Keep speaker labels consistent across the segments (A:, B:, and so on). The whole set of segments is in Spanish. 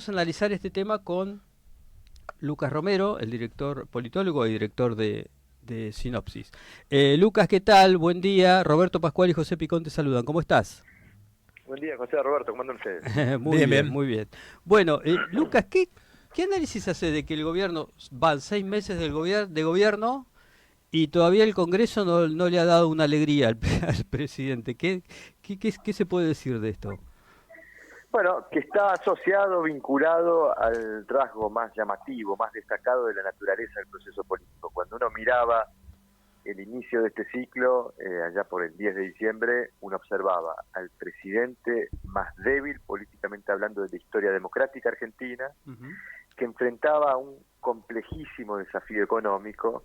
A: Vamos a analizar este tema con Lucas Romero, el director politólogo y director de Sinopsis. Lucas, ¿qué tal? Buen día. Roberto Pascual y José Picón te saludan. ¿Cómo estás?
B: Buen día, José Roberto, ¿cómo andan ustedes?
A: Muy
C: Bien,
A: bien,
C: bien.
A: muy bien. Bueno, Lucas, ¿qué análisis hace de que el gobierno, van 6 meses de gobierno y todavía el Congreso no le ha dado una alegría al, al presidente? ¿Qué se puede decir de esto?
B: Bueno, que está asociado, vinculado al rasgo más llamativo, más destacado de la naturaleza del proceso político. Cuando uno miraba el inicio de este ciclo, allá por el 10 de diciembre, uno observaba al presidente más débil, políticamente hablando, de la historia democrática argentina,
A: Ujú.
B: que enfrentaba un complejísimo desafío económico,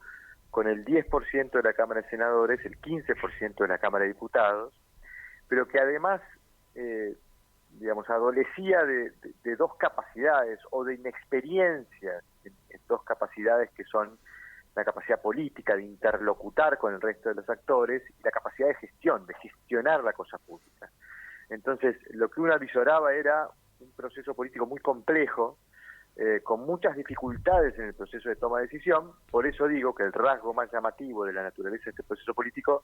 B: con el 10% de la Cámara de Senadores, el 15% de la Cámara de Diputados, pero que además digamos, adolecía de dos capacidades o de inexperiencia en dos capacidades que son la capacidad política de interlocutar con el resto de los actores y la capacidad de gestión, de gestionar la cosa pública. Entonces, lo que uno avisoraba era un proceso político muy complejo, con muchas dificultades en el proceso de toma de decisión. Por eso digo que el rasgo más llamativo de la naturaleza de este proceso político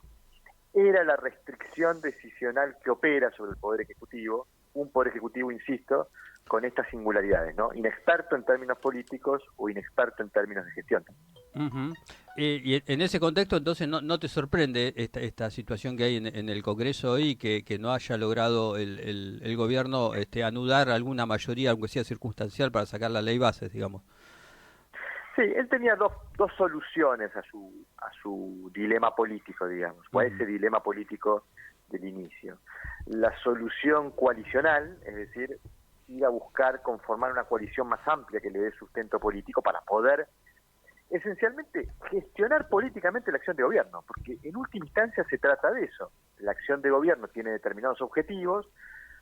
B: era la restricción decisional que opera sobre el Poder Ejecutivo, un Poder Ejecutivo, insisto, con estas singularidades, ¿no? Inexperto en términos políticos o inexperto en términos de gestión.
A: Ujú. Y en ese contexto, entonces, no te sorprende esta situación que hay en el Congreso hoy, que no haya logrado el gobierno anudar alguna mayoría, aunque sea circunstancial, para sacar la ley bases, digamos.
B: Sí, él tenía dos soluciones a su dilema político, digamos, o a
A: Ujú.
B: ese dilema político del inicio. La solución coalicional, es decir, ir a buscar conformar una coalición más amplia que le dé sustento político para poder esencialmente gestionar políticamente la acción de gobierno, porque en última instancia se trata de eso. La acción de gobierno tiene determinados objetivos.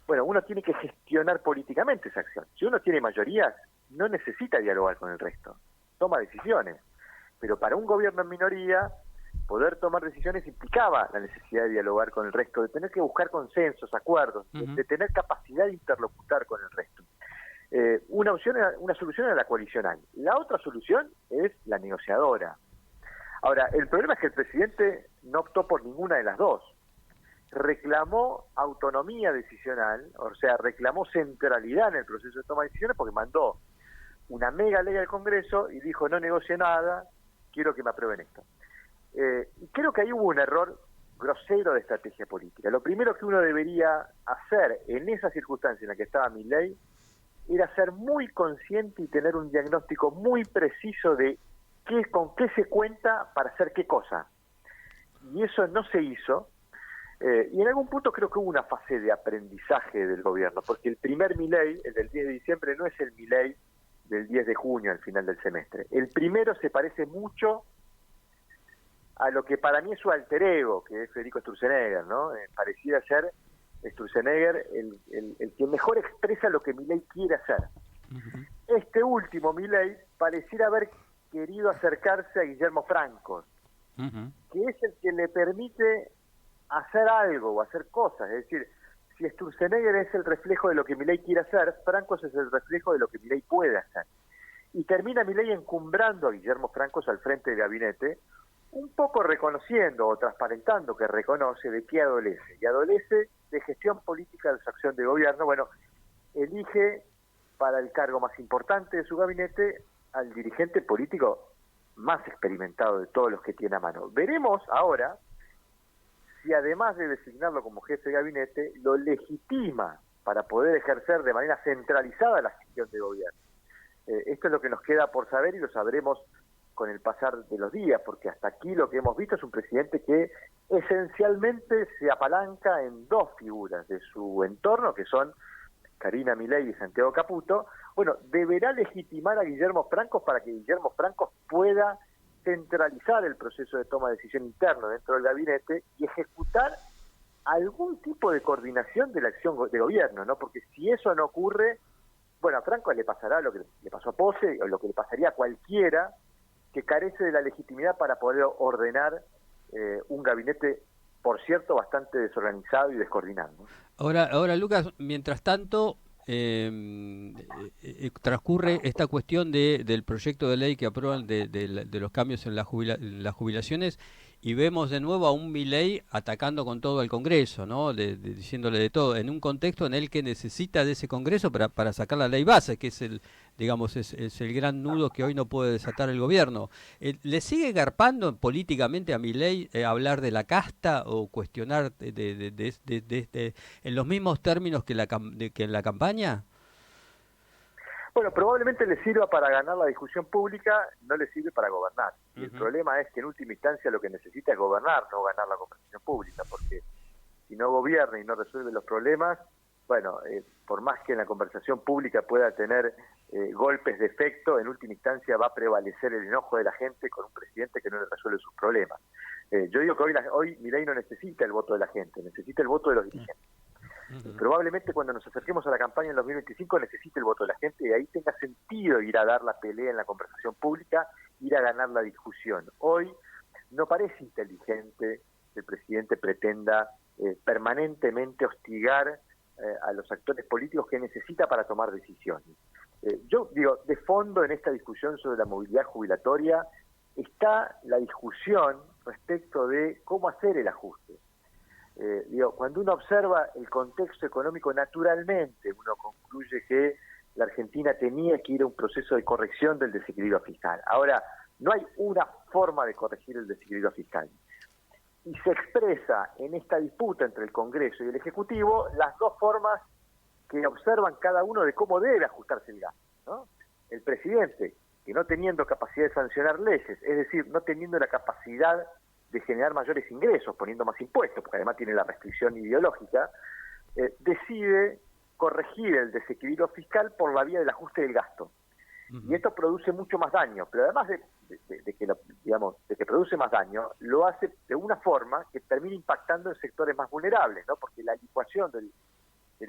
B: Bueno, uno tiene que gestionar políticamente esa acción. Si uno tiene mayorías, no necesita dialogar con el resto, toma decisiones. Pero para un gobierno en minoría, poder tomar decisiones implicaba la necesidad de dialogar con el resto, de tener que buscar consensos, acuerdos,
A: Ujú.
B: de tener capacidad de interlocutar con el resto. Una solución era la coalicional. La otra solución es la negociadora. Ahora, el problema es que el presidente no optó por ninguna de las dos. Reclamó autonomía decisional, o sea, reclamó centralidad en el proceso de toma de decisiones porque mandó una mega ley al Congreso y dijo no negocie nada, quiero que me aprueben esto. Y creo que ahí hubo un error grosero de estrategia política. Lo primero que uno debería hacer en esa circunstancia en la que estaba Milei era ser muy consciente y tener un diagnóstico muy preciso de con qué se cuenta para hacer qué cosa. Y eso no se hizo. Y en algún punto creo que hubo una fase de aprendizaje del gobierno, porque el primer Milei, el del 10 de diciembre, no es el Milei del 10 de junio al final del semestre. El primero se parece mucho a lo que para mí es su alter ego, que es Federico Sturzenegger, ¿no? Pareciera ser Sturzenegger el que mejor expresa lo que Milei quiere hacer.
A: Ujú.
B: Este último Milei pareciera haber querido acercarse a Guillermo Franco,
A: Ujú.
B: que es el que le permite hacer algo o hacer cosas. Es decir, si Sturzenegger es el reflejo de lo que Milei quiere hacer, Francos es el reflejo de lo que Milei puede hacer. Y termina Milei encumbrando a Guillermo Francos al frente del gabinete, un poco reconociendo o transparentando que reconoce de qué adolece. Y adolece de gestión política de su acción de gobierno. Bueno, elige para el cargo más importante de su gabinete al dirigente político más experimentado de todos los que tiene a mano. Veremos ahora si además de designarlo como jefe de gabinete, lo legitima para poder ejercer de manera centralizada la gestión de gobierno. Esto es lo que nos queda por saber y lo sabremos con el pasar de los días, porque hasta aquí lo que hemos visto es un presidente que esencialmente se apalanca en dos figuras de su entorno, que son Karina Milei y Santiago Caputo. Bueno, deberá legitimar a Guillermo Francos para que Guillermo Francos pueda centralizar el proceso de toma de decisión interno dentro del gabinete y ejecutar algún tipo de coordinación de la acción de gobierno, ¿no? Porque si eso no ocurre, bueno, a Franco le pasará lo que le pasó a Pose o lo que le pasaría a cualquiera que carece de la legitimidad para poder ordenar un gabinete, por cierto, bastante desorganizado y descoordinado, ¿no?
A: Ahora, Lucas, mientras tanto, transcurre esta cuestión del proyecto de ley que aprueban de los cambios en las jubilaciones y vemos de nuevo a un Milei atacando con todo al Congreso, ¿no? Diciéndole de todo, en un contexto en el que necesita de ese Congreso para sacar la ley base, que es digamos, es el gran nudo que hoy no puede desatar el gobierno. ¿Le sigue garpando políticamente a Milei hablar de la casta o cuestionar en los mismos términos que en la campaña?
B: Bueno, probablemente le sirva para ganar la discusión pública, no le sirve para gobernar. Y el problema es que en última instancia lo que necesita es gobernar, no ganar la conversación pública, porque si no gobierna y no resuelve los problemas, bueno, por más que en la conversación pública pueda tener golpes de efecto, en última instancia va a prevalecer el enojo de la gente con un presidente que no le resuelve sus problemas. Yo digo que hoy Milei no necesita el voto de la gente, necesita el voto de los dirigentes. Probablemente cuando nos acerquemos a la campaña en 2025 necesite el voto de la gente y ahí tenga sentido ir a dar la pelea en la conversación pública, ir a ganar la discusión. Hoy no parece inteligente que el presidente pretenda permanentemente hostigar a los actores políticos que necesita para tomar decisiones. Yo digo, de fondo en esta discusión sobre la movilidad jubilatoria está la discusión respecto de cómo hacer el ajuste. Cuando uno observa el contexto económico, naturalmente uno concluye que la Argentina tenía que ir a un proceso de corrección del desequilibrio fiscal. Ahora, no hay una forma de corregir el desequilibrio fiscal. Y se expresa en esta disputa entre el Congreso y el Ejecutivo las dos formas que observan cada uno de cómo debe ajustarse el gasto, ¿no? El presidente, que no teniendo capacidad de sancionar leyes, es decir, no teniendo la capacidad de generar mayores ingresos, poniendo más impuestos, porque además tiene la restricción ideológica, decide corregir el desequilibrio fiscal por la vía del ajuste del gasto. Y esto produce mucho más daño, pero además de que produce más daño, lo hace de una forma que termina impactando en sectores más vulnerables, ¿no? Porque la licuación del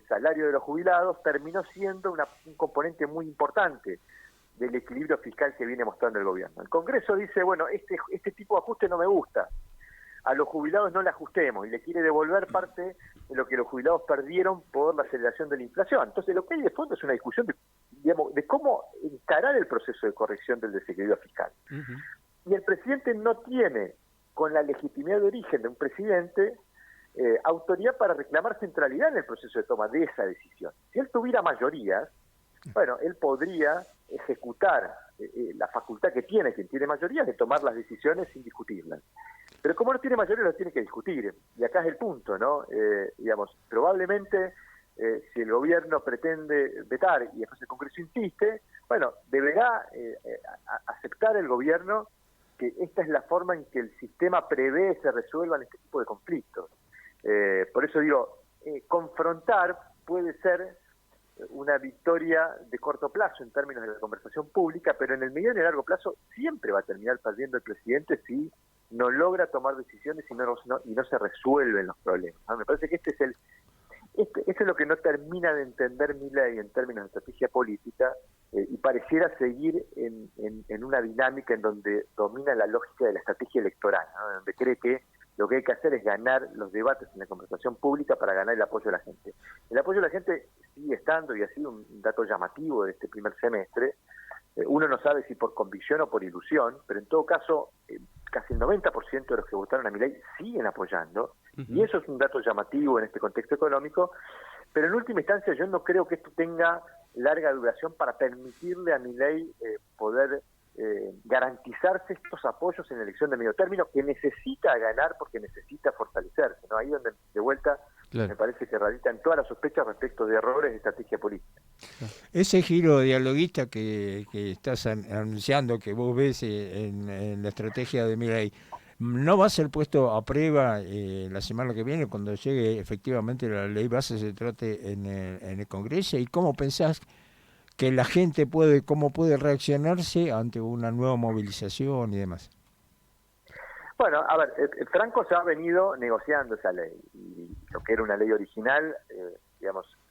B: salario de los jubilados terminó siendo un componente muy importante del equilibrio fiscal que viene mostrando el gobierno. El Congreso dice, bueno, este tipo de ajuste no me gusta, a los jubilados no le ajustemos, y le quiere devolver parte de lo que los jubilados perdieron por la aceleración de la inflación. Entonces lo que hay de fondo es una discusión de cómo encarar el proceso de corrección del desequilibrio fiscal. Y el presidente no tiene, con la legitimidad de origen de un presidente, autoridad para reclamar centralidad en el proceso de toma de esa decisión. Si él tuviera mayorías, bueno, él podría ejecutar la facultad que tiene, quien tiene mayoría, de tomar las decisiones sin discutirlas. Pero como no tiene mayoría, lo tiene que discutir. Y acá es el punto, ¿no? Probablemente, si el gobierno pretende vetar y después el Congreso insiste, bueno, deberá aceptar el gobierno que esta es la forma en que el sistema prevé se resuelvan este tipo de conflictos. Por eso digo, confrontar puede ser una victoria de corto plazo en términos de la conversación pública, pero en el mediano y largo plazo siempre va a terminar perdiendo el presidente si no logra tomar decisiones y no se resuelven los problemas, ¿no? Me parece que esto es lo que no termina de entender Milei en términos de estrategia política, y pareciera seguir en una dinámica en donde domina la lógica de la estrategia electoral, ¿no? Donde cree que lo que hay que hacer es ganar los debates en la conversación pública para ganar el apoyo de la gente. El apoyo de la gente sigue estando, y ha sido un dato llamativo de este primer semestre. Uno no sabe si por convicción o por ilusión, pero en todo caso, casi el 90% de los que votaron a Milei siguen apoyando, y eso es un dato llamativo en este contexto económico, pero en última instancia yo no creo que esto tenga larga duración para permitirle a Milei poder garantizarse estos apoyos en la elección de medio término, que necesita ganar porque necesita fortalecerse, ¿no? Ahí donde, de vuelta, claro, me parece que radican todas las sospechas respecto de errores de estrategia política.
C: Ese giro dialoguista que estás anunciando, que vos ves en la estrategia de Milei, ¿no va a ser puesto a prueba la semana que viene, cuando llegue efectivamente la ley base, se trate en el Congreso? ¿Y cómo pensás que la gente cómo puede reaccionarse ante una nueva movilización y demás?
B: Bueno, a ver, Franco se ha venido negociando esa ley, y lo que era una ley original,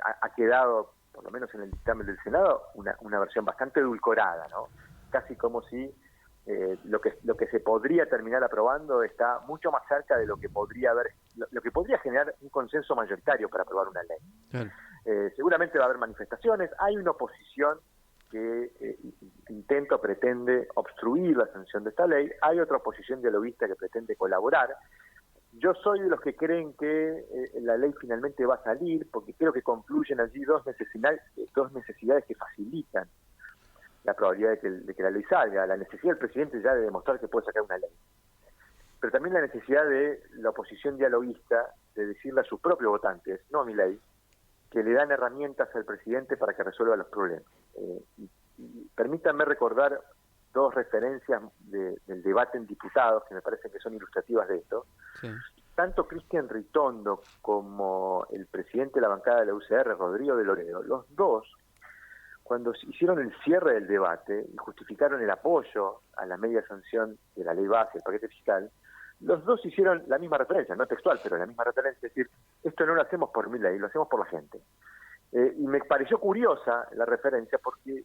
B: ha quedado, por lo menos en el dictamen del Senado, una versión bastante edulcorada, ¿no? Casi como si lo que se podría terminar aprobando está mucho más cerca de lo que podría generar un consenso mayoritario para aprobar una ley. Claro. Seguramente va a haber manifestaciones, hay una oposición que pretende obstruir la sanción de esta ley, hay otra oposición dialoguista que pretende colaborar. Yo soy de los que creen que la ley finalmente va a salir, porque creo que confluyen allí dos necesidades que facilitan la probabilidad de que la ley salga. La necesidad del presidente ya de demostrar que puede sacar una ley, pero también la necesidad de la oposición dialoguista de decirle a sus propios votantes, no a mi ley, que le dan herramientas al presidente para que resuelva los problemas. Y permítanme recordar dos referencias del debate en diputados que me parecen que son ilustrativas de esto. Sí. Tanto Cristian Ritondo como el presidente de la bancada de la UCR, Rodrigo de Loredo, los dos, cuando hicieron el cierre del debate y justificaron el apoyo a la media sanción de la ley base, el paquete fiscal, los dos hicieron la misma referencia, no textual, pero la misma referencia, es decir, esto no lo hacemos por mi ley, lo hacemos por la gente. Y me pareció curiosa la referencia porque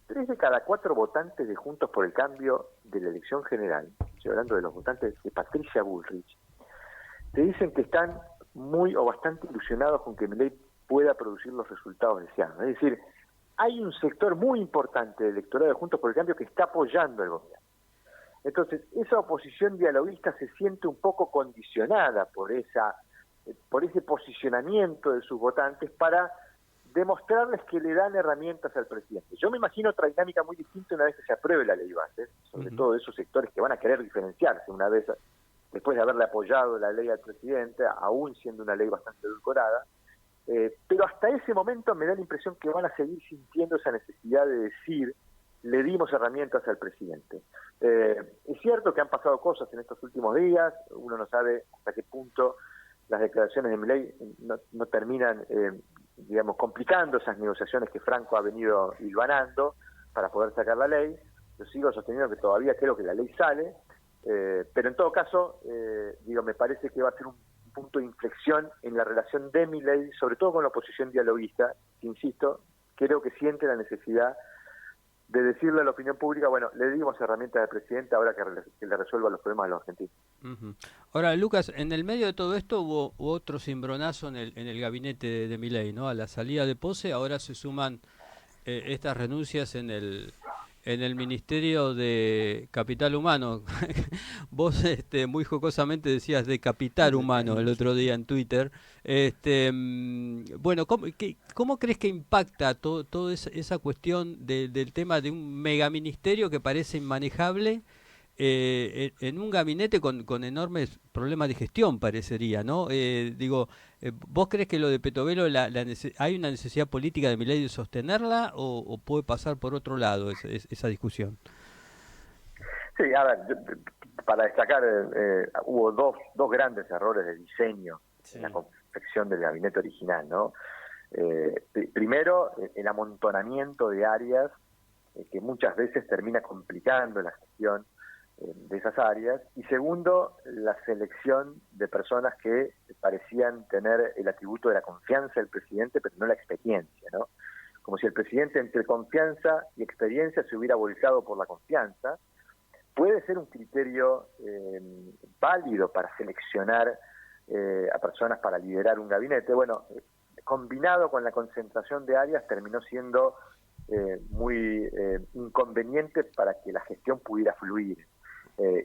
B: 3 de cada 4 votantes de Juntos por el Cambio de la elección general, estoy hablando de los votantes de Patricia Bullrich, te dicen que están muy o bastante ilusionados con que Milei pueda producir los resultados deseados. Es decir, hay un sector muy importante del electorado de Juntos por el Cambio que está apoyando al gobierno. Entonces, esa oposición dialoguista se siente un poco condicionada por ese posicionamiento de sus votantes para demostrarles que le dan herramientas al presidente. Yo me imagino otra dinámica muy distinta una vez que se apruebe la ley base, sobre todo esos sectores que van a querer diferenciarse una vez después de haberle apoyado la ley al presidente, aún siendo una ley bastante edulcorada, pero hasta ese momento me da la impresión que van a seguir sintiendo esa necesidad de decir, le dimos herramientas al presidente. Es cierto que han pasado cosas en estos últimos días, uno no sabe hasta qué punto las declaraciones de Milei no terminan complicando esas negociaciones que Franco ha venido hilvanando para poder sacar la ley. Yo sigo sosteniendo que todavía creo que la ley sale, pero en todo caso, me parece que va a ser un punto de inflexión en la relación de Milei, sobre todo con la oposición dialoguista, que insisto, creo que siente la necesidad de decirle a la opinión pública, bueno, le dimos herramientas al presidente, ahora que le resuelva los problemas de los argentinos.
A: Ahora, Lucas, en el medio de todo esto hubo otro cimbronazo en el gabinete de Milei, ¿no? A la salida de Pose, ahora se suman estas renuncias en el Ministerio de Capital Humano. Vos muy jocosamente decías de capital humano el otro día en Twitter. Bueno, ¿cómo crees que impacta toda esa cuestión del tema de un megaministerio que parece inmanejable en un gabinete con enormes problemas de gestión, parecería, ¿no? ¿Vos crees que lo de Petovelo hay una necesidad política de Milei de sostenerla o puede pasar por otro lado esa discusión?
B: Sí, a ver, para destacar, hubo dos grandes errores de diseño en la confección del gabinete original, ¿no? Primero, el amontonamiento de áreas que muchas veces termina complicando la gestión de esas áreas, y segundo, la selección de personas que parecían tener el atributo de la confianza del presidente, pero no la experiencia, ¿no? Como si el presidente entre confianza y experiencia se hubiera volcado por la confianza. Puede ser un criterio válido para seleccionar a personas para liderar un gabinete. Bueno, combinado con la concentración de áreas terminó siendo muy inconveniente para que la gestión pudiera fluir.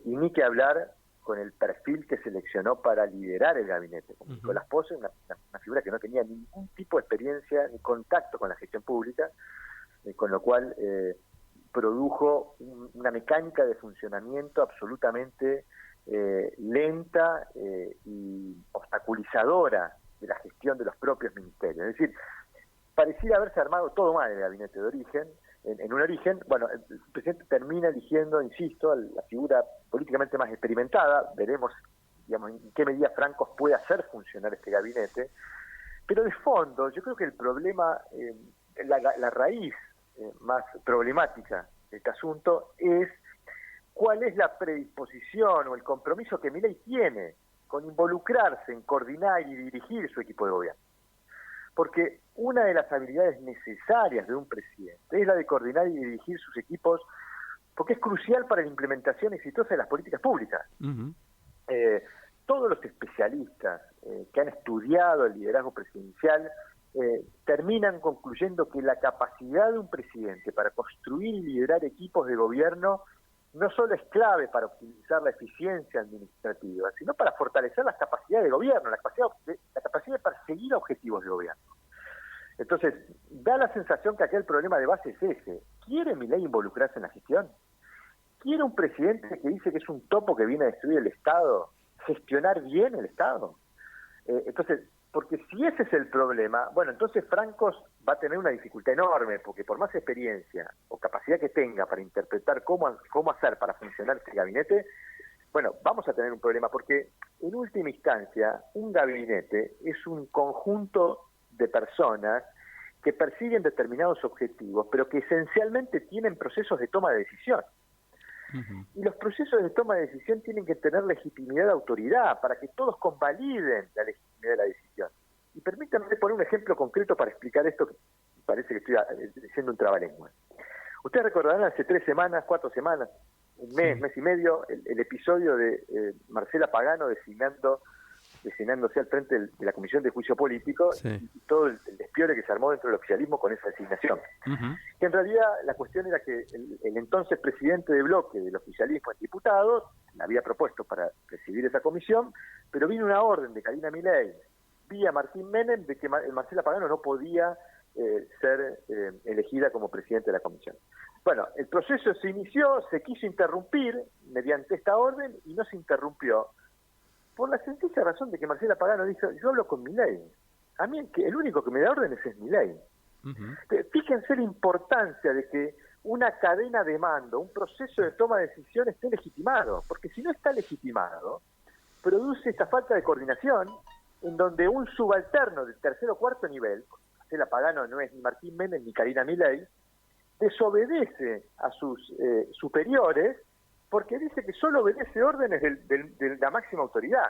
B: Y ni que hablar con el perfil que seleccionó para liderar el gabinete, como Nicolás Pose, una figura que no tenía ningún tipo de experiencia ni contacto con la gestión pública, con lo cual produjo una mecánica de funcionamiento absolutamente lenta y obstaculizadora de la gestión de los propios ministerios. Es decir, pareciera haberse armado todo mal en el gabinete de origen. En un origen, bueno, el presidente termina eligiendo, insisto, la figura políticamente más experimentada. Veremos, en qué medida Franco puede hacer funcionar este gabinete. Pero de fondo, yo creo que el problema, la raíz más problemática de este asunto es cuál es la predisposición o el compromiso que Milei tiene con involucrarse en coordinar y dirigir su equipo de gobierno. Porque una de las habilidades necesarias de un presidente es la de coordinar y dirigir sus equipos, porque es crucial para la implementación exitosa de las políticas públicas. Todos los especialistas que han estudiado el liderazgo presidencial terminan concluyendo que la capacidad de un presidente para construir y liderar equipos de gobierno no solo es clave para optimizar la eficiencia administrativa, sino para fortalecer las capacidades de gobierno, la capacidad de perseguir objetivos de gobierno. Entonces, da la sensación que aquel problema de base es ese. ¿Quiere Milei involucrarse en la gestión? ¿Quiere un presidente que dice que es un topo que viene a destruir el Estado, gestionar bien el Estado? Entonces, porque si ese es el problema, bueno, entonces Francos va a tener una dificultad enorme, porque por más experiencia o capacidad que tenga para interpretar cómo hacer para funcionar este gabinete, bueno, vamos a tener un problema, porque en última instancia, un gabinete es un conjunto de personas que persiguen determinados objetivos, pero que esencialmente tienen procesos de toma de decisión. Y los procesos de toma de decisión tienen que tener legitimidad de autoridad para que todos convaliden la legitimidad de la decisión. Y permítanme poner un ejemplo concreto para explicar esto, que parece que estoy diciendo un trabalengua. Ustedes recordarán hace 3 semanas, 4 semanas, un mes, mes y medio, el episodio de Marcela Pagano designándose al frente de la Comisión de Juicio Político, y todo el despiole que se armó dentro del oficialismo con esa designación. Que en realidad la cuestión era que el entonces presidente de bloque del oficialismo en diputados la había propuesto para presidir esa comisión, pero vino una orden de Karina Milei vía Martín Menem de que Marcela Pagano no podía ser elegida como presidente de la comisión. Bueno, el proceso se inició, se quiso interrumpir mediante esta orden y no se interrumpió, por la sencilla razón de que Marcela Pagano dijo, yo hablo con Milei. A mí el único que me da órdenes es Milei. Fíjense la importancia de que una cadena de mando, un proceso de toma de decisiones esté legitimado, porque si no está legitimado, produce esta falta de coordinación en donde un subalterno del 3.º o 4.º nivel, Marcela Pagano no es ni Martín Menem ni Karina Milei, desobedece a sus superiores porque dice que solo obedece órdenes de la máxima autoridad.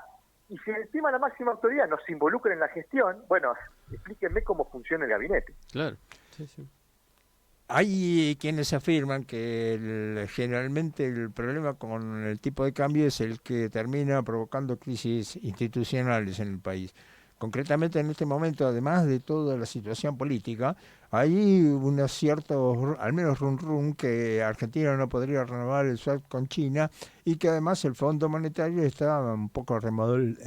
B: Y si encima la máxima autoridad no se involucra en la gestión, bueno, explíquenme cómo funciona el gabinete.
A: Claro, sí, sí.
C: Hay quienes afirman que generalmente el problema con el tipo de cambio es el que termina provocando crisis institucionales en el país. Concretamente en este momento, además de toda la situación política, hay unos ciertos, al menos rum que Argentina no podría renovar el swap con China y que además el Fondo Monetario está un poco remolón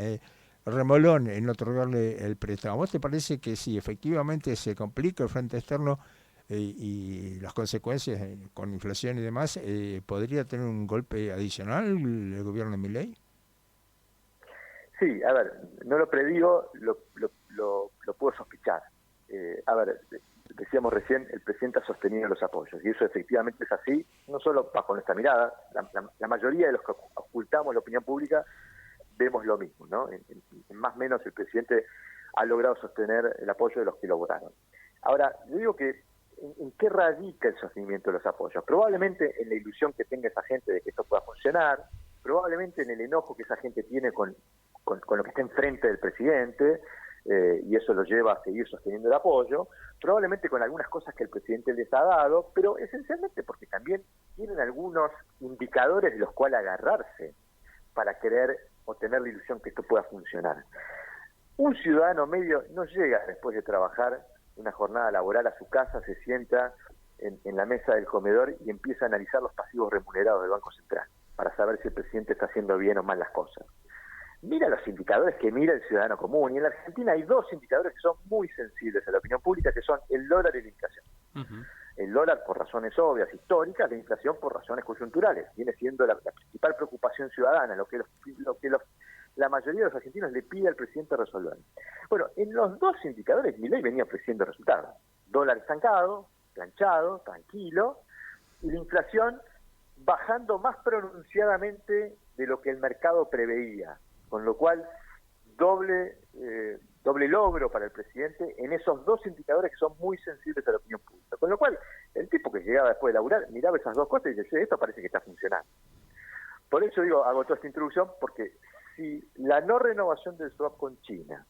C: en otorgarle el préstamo. ¿A vos te parece que si efectivamente se complica el frente externo y las consecuencias con inflación y demás, podría tener un golpe adicional el gobierno de Milei?
B: Sí, a ver, no lo predigo, lo puedo sospechar. A ver, decíamos recién, el presidente ha sostenido los apoyos, y eso efectivamente es así, no solo bajo nuestra mirada, la mayoría de los que ocultamos la opinión pública vemos lo mismo, ¿no? En más o menos el presidente ha logrado sostener el apoyo de los que lo votaron. Ahora, yo digo que, ¿en qué radica el sostenimiento de los apoyos? Probablemente en la ilusión que tenga esa gente de que esto pueda funcionar, probablemente en el enojo que esa gente tiene con lo que está enfrente del presidente, y eso lo lleva a seguir sosteniendo el apoyo, probablemente con algunas cosas que el presidente les ha dado, pero esencialmente porque también tienen algunos indicadores de los cuales agarrarse para querer o tener la ilusión que esto pueda funcionar. Un ciudadano medio no llega después de trabajar una jornada laboral a su casa, se sienta en la mesa del comedor y empieza a analizar los pasivos remunerados del Banco Central para saber si el presidente está haciendo bien o mal las cosas. Mira los indicadores que mira el ciudadano común, y en la Argentina hay 2 indicadores que son muy sensibles a la opinión pública, que son el dólar y la inflación. El dólar por razones obvias, históricas, la inflación por razones coyunturales. Viene siendo la principal preocupación ciudadana, lo que la mayoría de los argentinos le pide al presidente resolver. Bueno, en los 2 indicadores Milei venía ofreciendo resultados. Dólar estancado, planchado, tranquilo, y la inflación bajando más pronunciadamente de lo que el mercado preveía, con lo cual doble logro para el presidente en esos 2 indicadores que son muy sensibles a la opinión pública. Con lo cual, el tipo que llegaba después de laburar miraba esas 2 cosas y decía, esto parece que está funcionando. Por eso digo, hago toda esta introducción, porque si la no renovación del swap con China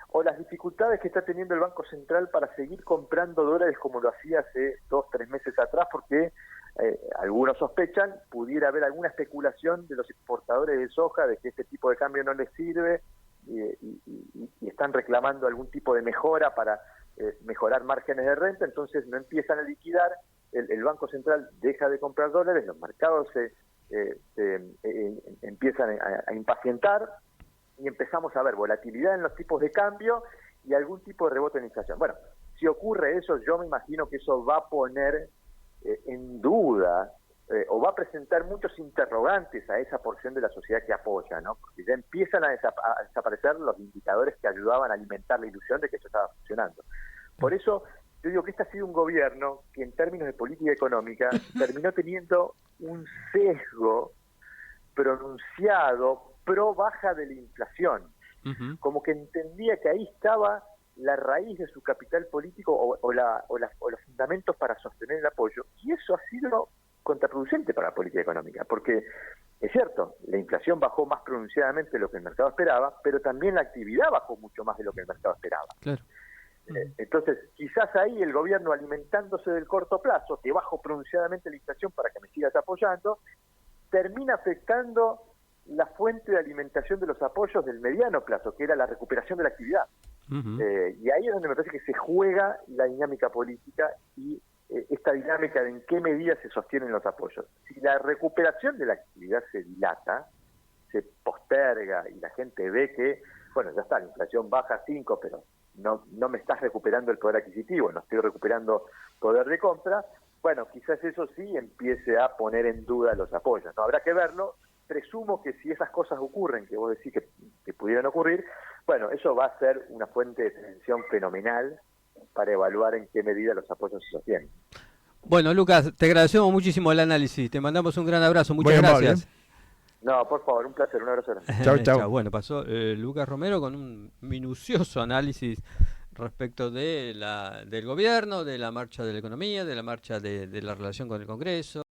B: o las dificultades que está teniendo el Banco Central para seguir comprando dólares como lo hacía hace 2-3 meses atrás, porque algunos sospechan, pudiera haber alguna especulación de los exportadores de soja de que este tipo de cambio no les sirve y están reclamando algún tipo de mejora para mejorar márgenes de renta, entonces no empiezan a liquidar, el Banco Central deja de comprar dólares, los mercados empiezan a impacientar y empezamos a ver volatilidad en los tipos de cambio y algún tipo de rebote en inflación. Bueno, si ocurre eso, yo me imagino que eso va a poner en duda o va a presentar muchos interrogantes a esa porción de la sociedad que apoya, ¿no? Porque ya empiezan a desaparecer los indicadores que ayudaban a alimentar la ilusión de que eso estaba funcionando. Por eso yo digo que este ha sido un gobierno que en términos de política económica terminó teniendo un sesgo pronunciado pro baja de la inflación, como que entendía que ahí estaba la raíz de su capital político o los fundamentos para sostener el apoyo, y eso ha sido contraproducente para la política económica, porque es cierto, la inflación bajó más pronunciadamente de lo que el mercado esperaba, pero también la actividad bajó mucho más de lo que el mercado esperaba.
A: Claro.
B: Entonces, quizás ahí el gobierno, alimentándose del corto plazo, te bajo pronunciadamente la inflación para que me sigas apoyando, termina afectando la fuente de alimentación de los apoyos del mediano plazo, que era la recuperación de la actividad. Y ahí es donde me parece que se juega la dinámica política y esta dinámica de en qué medida se sostienen los apoyos. Si la recuperación de la actividad se dilata, se posterga y la gente ve que, bueno, ya está, la inflación baja 5, pero no me estás recuperando el poder adquisitivo, no estoy recuperando poder de compra, bueno, quizás eso sí empiece a poner en duda los apoyos, ¿no? Habrá que verlo. Presumo que si esas cosas ocurren, que vos decís que pudieran ocurrir, bueno, eso va a ser una fuente de tensión fenomenal para evaluar en qué medida los apoyos se sostienen.
A: Bueno, Lucas, te agradecemos muchísimo el análisis, te mandamos un gran abrazo, muchas
C: Muy
A: gracias.
C: amable.
B: No, por favor, un placer, un abrazo grande.
C: Chau, chau.
A: Bueno, pasó Lucas Romero con un minucioso análisis respecto de del gobierno, de la marcha de la economía, de la marcha de la relación con el Congreso.